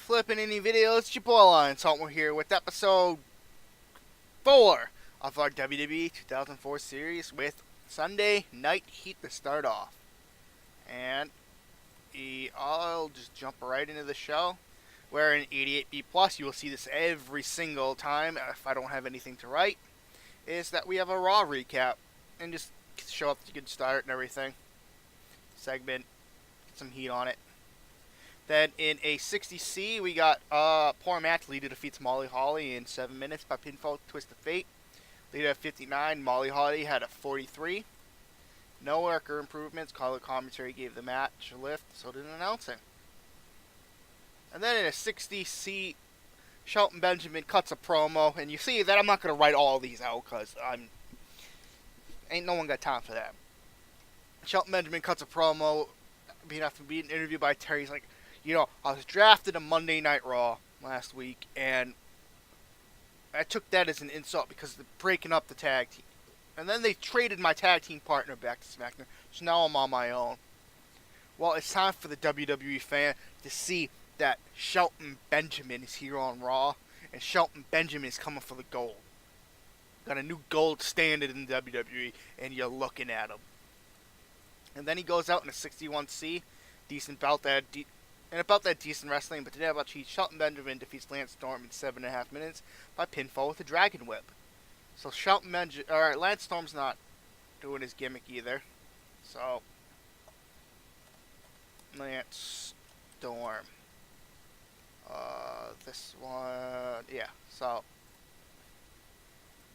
Flipping any videos, it's your boy Lion Salt. We're here with episode 4 of our WWE 2004 series with Sunday Night Heat to start off. And I'll just jump right into the show. We're in 88B Plus. You will see this every single time if I don't have anything to write. Is that we have a Raw recap and just show up to good start and everything. Segment, get some heat on it. Then in a 60C, we got poor match. Lita defeats Molly Holly in 7 minutes by pinfall twist of fate. Lita at 59. Molly Holly had a 43. No worker improvements. Color commentary gave the match a lift. So did announcing. And then in a 60C, Shelton Benjamin cuts a promo, and you see that I'm not gonna write all these out because ain't no one got time for that. Shelton Benjamin cuts a promo, after being interviewed by Terry. He's like, I was drafted on Monday Night Raw last week, and I took that as an insult because they're breaking up the tag team. And then they traded my tag team partner back to SmackDown, so now I'm on my own. Well, it's time for the WWE fan to see that Shelton Benjamin is here on Raw, and Shelton Benjamin is coming for the gold. Got a new gold standard in the WWE, and you're looking at him. And then he goes out in a 61C, decent bout that. And about that decent wrestling, but today about cheese, Shelton Benjamin defeats Lance Storm in 7.5 minutes by pinfall with a Dragon Whip. So Lance Storm's not doing his gimmick either. So Lance Storm. This one, yeah. So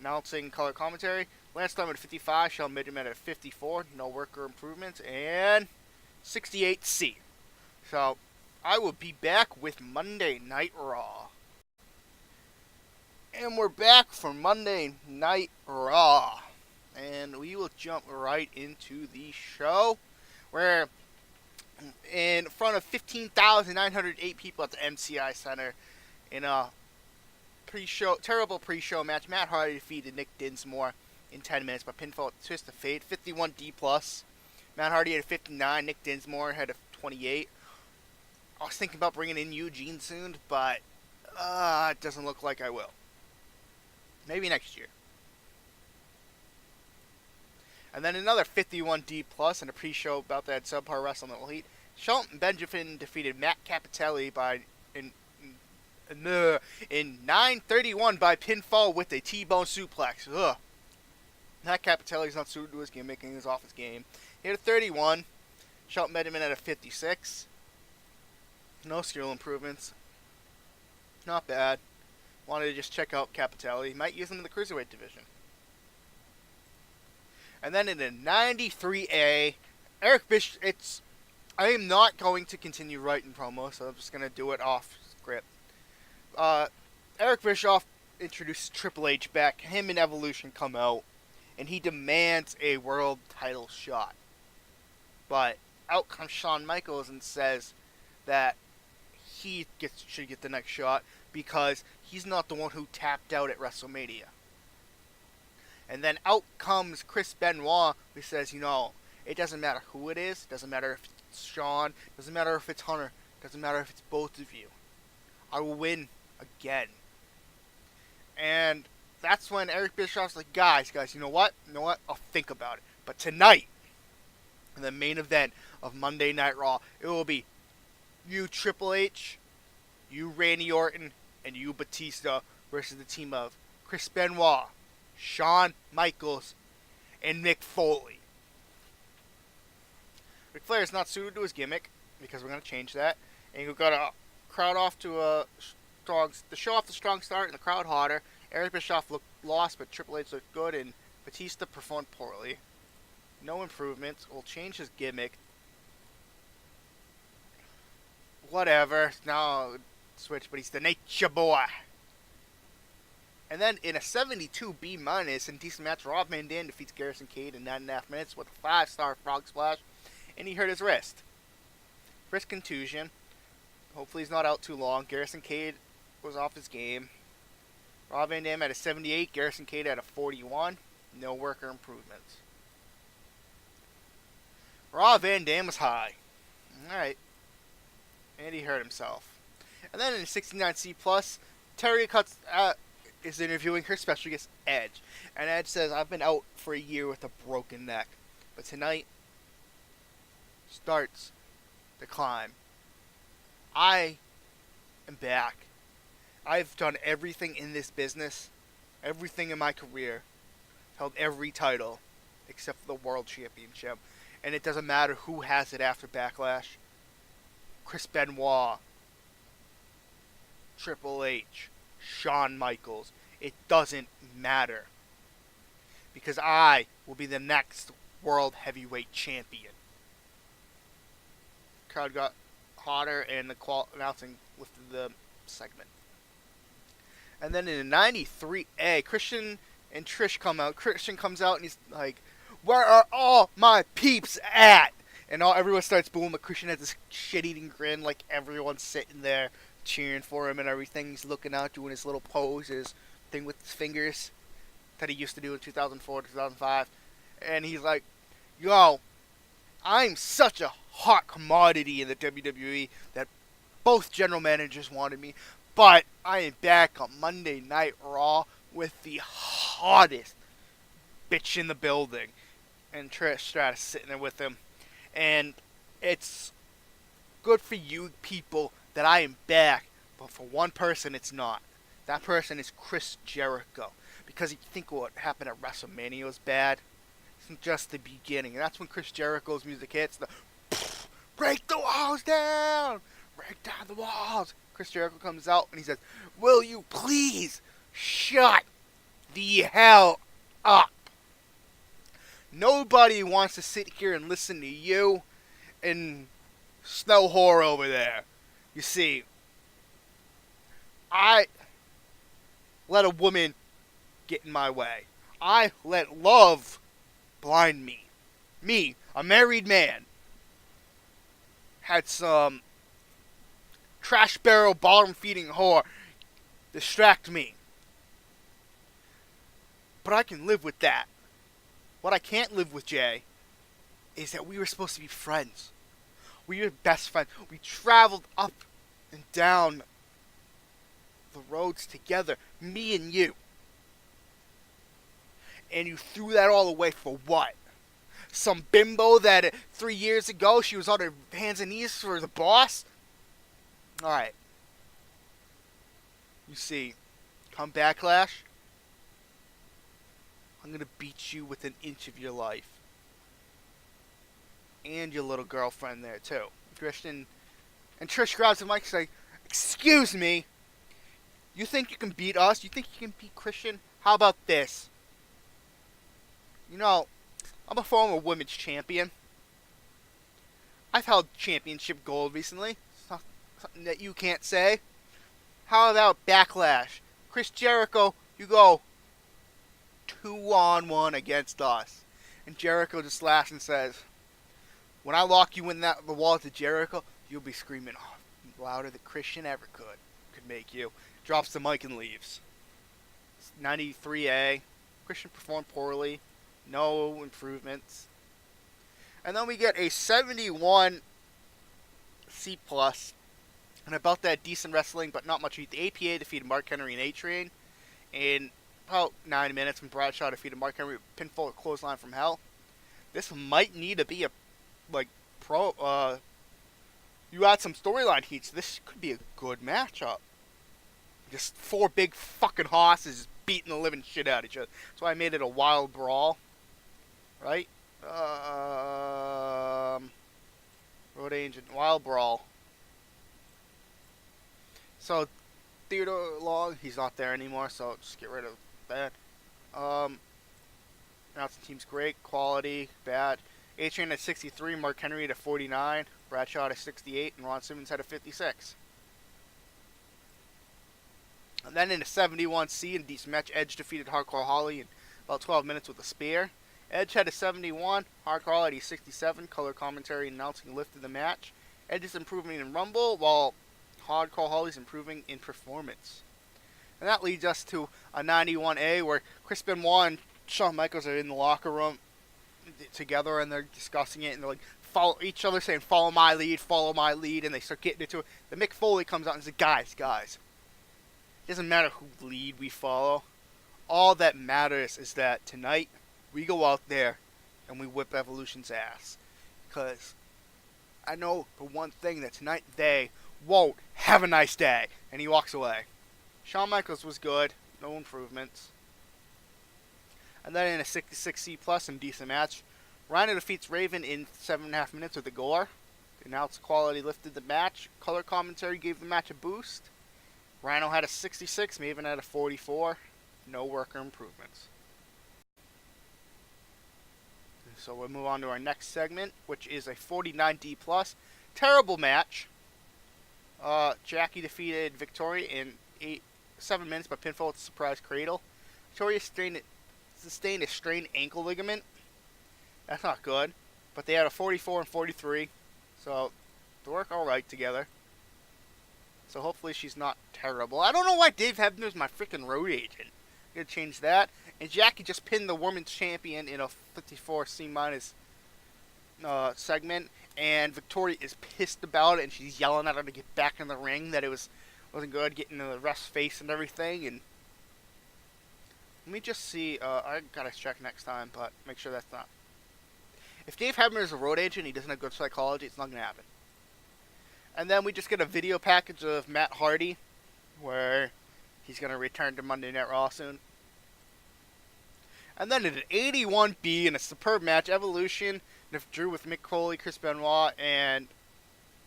announcing color commentary: Lance Storm at 55, Shelton Benjamin at 54. No worker improvements, and 68C. So I will be back with Monday Night Raw. And we're back for Monday Night Raw. And we will jump right into the show, where in front of 15,908 people at the MCI Center in a terrible pre-show match, Matt Hardy defeated Nick Dinsmore in 10 minutes by pinfall at twist of fate, 51D+. Matt Hardy had a 59, Nick Dinsmore had a 28. I was thinking about bringing in Eugene soon, but it doesn't look like I will. Maybe next year. And then another 51D+ in a pre-show about that subpar wrestling heat. Shelton Benjamin defeated Matt Capitelli in 9:31 by pinfall with a T-bone suplex. Ugh. Matt Capitelli's not suited to his gimmick and he's off his game. He had a 31. Shelton Benjamin had a 56. No skill improvements. Not bad. Wanted to just check out Capitelli. Might use him in the Cruiserweight division. And then in a 93A, Eric Bischoff. I am not going to continue writing promos, so I'm just going to do it off script. Eric Bischoff introduces Triple H back. Him and Evolution come out, and he demands a world title shot. But out comes Shawn Michaels and says that he should get the next shot because he's not the one who tapped out at WrestleMania. And then out comes Chris Benoit, who says, it doesn't matter who it is, doesn't matter if it's Shawn, doesn't matter if it's Hunter, doesn't matter if it's both of you. I will win again. And that's when Eric Bischoff's like, guys, you know what? I'll think about it. But tonight, in the main event of Monday Night Raw, it will be you Triple H, you Randy Orton, and you Batista versus the team of Chris Benoit, Shawn Michaels, and Mick Foley. Ric Flair is not suited to his gimmick because we're going to change that. And we've got to crowd off to show off the strong start and the crowd hotter. Eric Bischoff looked lost, but Triple H looked good, and Batista performed poorly. No improvements. We'll change his gimmick. Whatever. Now switch, but he's the Nature Boy. And then in a 72B- in decent match, Rob Van Dam defeats Garrison Cade in 9.5 minutes with a 5-star frog splash, and he hurt his wrist. Wrist contusion. Hopefully he's not out too long. Garrison Cade was off his game. Rob Van Dam had a 78. Garrison Cade had a 41. No worker improvements. Rob Van Dam was high. Alright. And he hurt himself. And then in 69C plus, is interviewing her special guest Edge, and Edge says, "I've been out for a year with a broken neck, but tonight starts the climb. I am back. I've done everything in this business, everything in my career, held every title except for the World Championship, and it doesn't matter who has it after Backlash. Chris Benoit, Triple H, Shawn Michaels. It doesn't matter. Because I will be the next World Heavyweight Champion." Crowd got hotter and the announcing lifted the segment. And then in the 93A, Christian and Trish come out. Christian comes out and he's like, "Where are all my peeps at?" And everyone starts booing, but Christian has this shit-eating grin, like everyone's sitting there cheering for him and everything. He's looking out, doing his little pose, his thing with his fingers that he used to do in 2004, 2005. And he's like, "Yo, I'm such a hot commodity in the WWE that both general managers wanted me, but I am back on Monday Night Raw with the hottest bitch in the building." And Trish Stratus sitting there with him. And it's good for you people that I am back, but for one person it's not. That person is Chris Jericho. Because you think what happened at WrestleMania was bad? It's just the beginning. And that's when Chris Jericho's music hits. The break the walls down! Break down the walls! Chris Jericho comes out and he says, "Will you please shut the hell up? Nobody wants to sit here and listen to you and Snow Whore over there. You see, I let a woman get in my way. I let love blind me. Me, a married man, had some trash barrel bottom feeding whore distract me. But I can live with that. What I can't live with, Jay, is that we were supposed to be friends. We were best friends. We traveled up and down the roads together, me and you. And you threw that all away for what? Some bimbo that 3 years ago she was on her hands and knees for the boss? Alright. You see, come Backlash, I'm going to beat you with an inch of your life. And your little girlfriend there, too. Christian. And Trish grabs the mic and says, "Excuse me. You think you can beat us? You think you can beat Christian? How about this? You know, I'm a former women's champion. I've held championship gold recently. Something that you can't say. How about Backlash? Chris Jericho, you go 2-on-1 against us." And Jericho just laughs and says, "When I lock you in the walls of Jericho, you'll be screaming louder than Christian ever could make you." Drops the mic and leaves. 93A. Christian performed poorly. No improvements. And then we get a 71C+. And about that, decent wrestling, but not much. The APA defeated Mark Henry and A-Train in about 9 minutes when Bradshaw defeated Mark Henry with pinfall or clothesline from hell. This might need to be a, you add some storyline heats. This could be a good matchup. Just 4 big fucking hosses beating the living shit out of each other. That's why I made it a wild brawl. Right? Road Agent, wild brawl. So, Theodore Long, he's not there anymore, so just get rid of that. Announcing team's great, quality, bad. A-Train at 63, Mark Henry at 49, Bradshaw at 68, and Ron Simmons had a 56. And then in a 71C, in a decent match, Edge defeated Hardcore Holly in about 12 minutes with a spear. Edge had a 71, Hardcore Holly had a 67, color commentary announcing lifted the match. Edge is improving in Rumble, while Hardcore Holly's improving in performance. And that leads us to a 91A, where Chris Benoit and Shawn Michaels are in the locker room together, and they're discussing it, and they're like, follow each other saying, follow my lead, and they start getting into it. Then Mick Foley comes out and says, guys, it doesn't matter who lead we follow. All that matters is that tonight we go out there and we whip Evolution's ass. Because I know for one thing that tonight they won't have a nice day. And he walks away. Shawn Michaels was good. No improvements. And then in a 66C+ and decent match, Rhino defeats Raven in 7.5 minutes with a gore. The announce quality lifted the match. Color commentary gave the match a boost. Rhino had a 66, Maven had a 44. No worker improvements. So we'll move on to our next segment, which is a 49D+. Terrible match. Jackie defeated Victoria in 7 minutes by pinfall with a surprise cradle. Victoria sustained a strained ankle ligament. That's not good. But they had a 44 and 43. So they work alright together. So hopefully she's not terrible. I don't know why Dave Hebner's my freaking road agent. I'm going to change that. And Jackie just pinned the women's champion in a 54C- segment. And Victoria is pissed about it. And she's yelling at her to get back in the ring. That it wasn't good. Getting in the ref's face and everything. And let me just see. I got to check next time. But make sure that's not. If Dave Hebner is a road agent, he doesn't have good psychology, it's not going to happen. And then we just get a video package of Matt Hardy, where he's going to return to Monday Night Raw soon. And then in an 81B in a superb match, Evolution drew with Mick Foley, Chris Benoit, and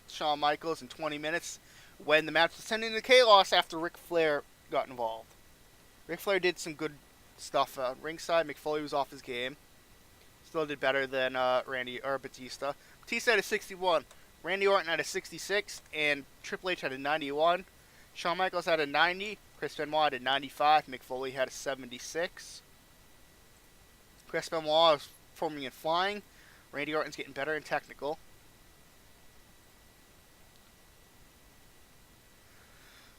Shawn Michaels in 20 minutes, when the match was sending to chaos after Ric Flair got involved. Ric Flair did some good stuff ringside. Mick Foley was off his game. Still did better than Batista. Batista had a 61. Randy Orton had a 66. And Triple H had a 91. Shawn Michaels had a 90. Chris Benoit had a 95. Mick Foley had a 76. Chris Benoit was performing and flying. Randy Orton's getting better in technical.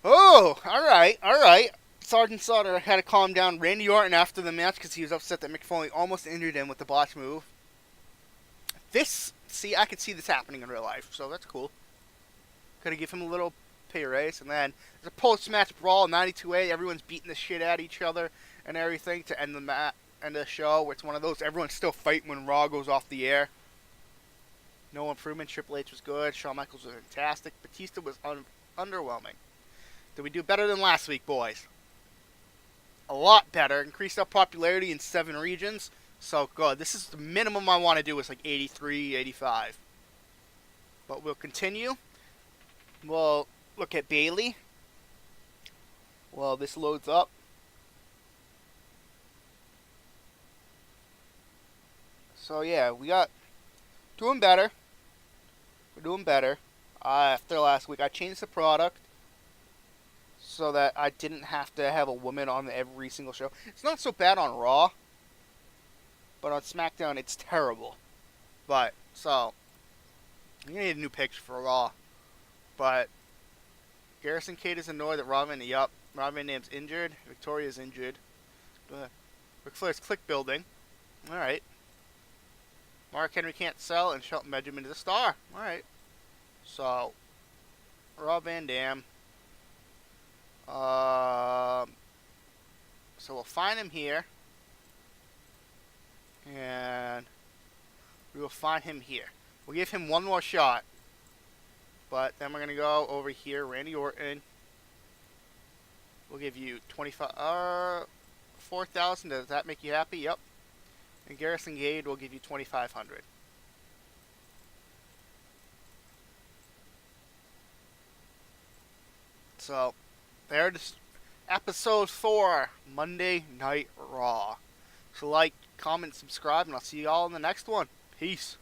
Oh, alright. Sergeant Slaughter had to calm down Randy Orton after the match because he was upset that Mick Foley almost injured him with the botch move. I could see this happening in real life, so that's cool. Could have given him a little pay raise. And then there's a post-match brawl, 92A. Everyone's beating the shit out of each other and everything to end the show. It's one of those, everyone's still fighting when Raw goes off the air. No improvement. Triple H was good. Shawn Michaels was fantastic. Batista was underwhelming. Did we do better than last week, boys? A lot better. Increased our popularity in 7 regions. So good. This is the minimum I want to do is like 83, 85. But we'll continue. We'll look at Bayley. Well, this loads up. So yeah, we got doing better. We're doing better. After last week, I changed the product so that I didn't have to have a woman on every single show. It's not so bad on Raw, but on SmackDown, it's terrible. But, so, I'm going to need a new picture for Raw. But, Garrison Cade is annoyed that Robin Van Dam's injured. Victoria's injured. Ric Flair's click building. Alright. Mark Henry can't sell, and Shelton Benjamin is a star. Alright. So, Rob Van Dam. So we'll find him here. And we will find him here. We'll give him one more shot. But then we're going to go over here. Randy Orton. We'll give you 4,000. Does that make you happy? Yep. And Garrison Cade will give you 2,500. So, there's episode 4, Monday Night Raw. So like, comment, subscribe, and I'll see you all in the next one. Peace.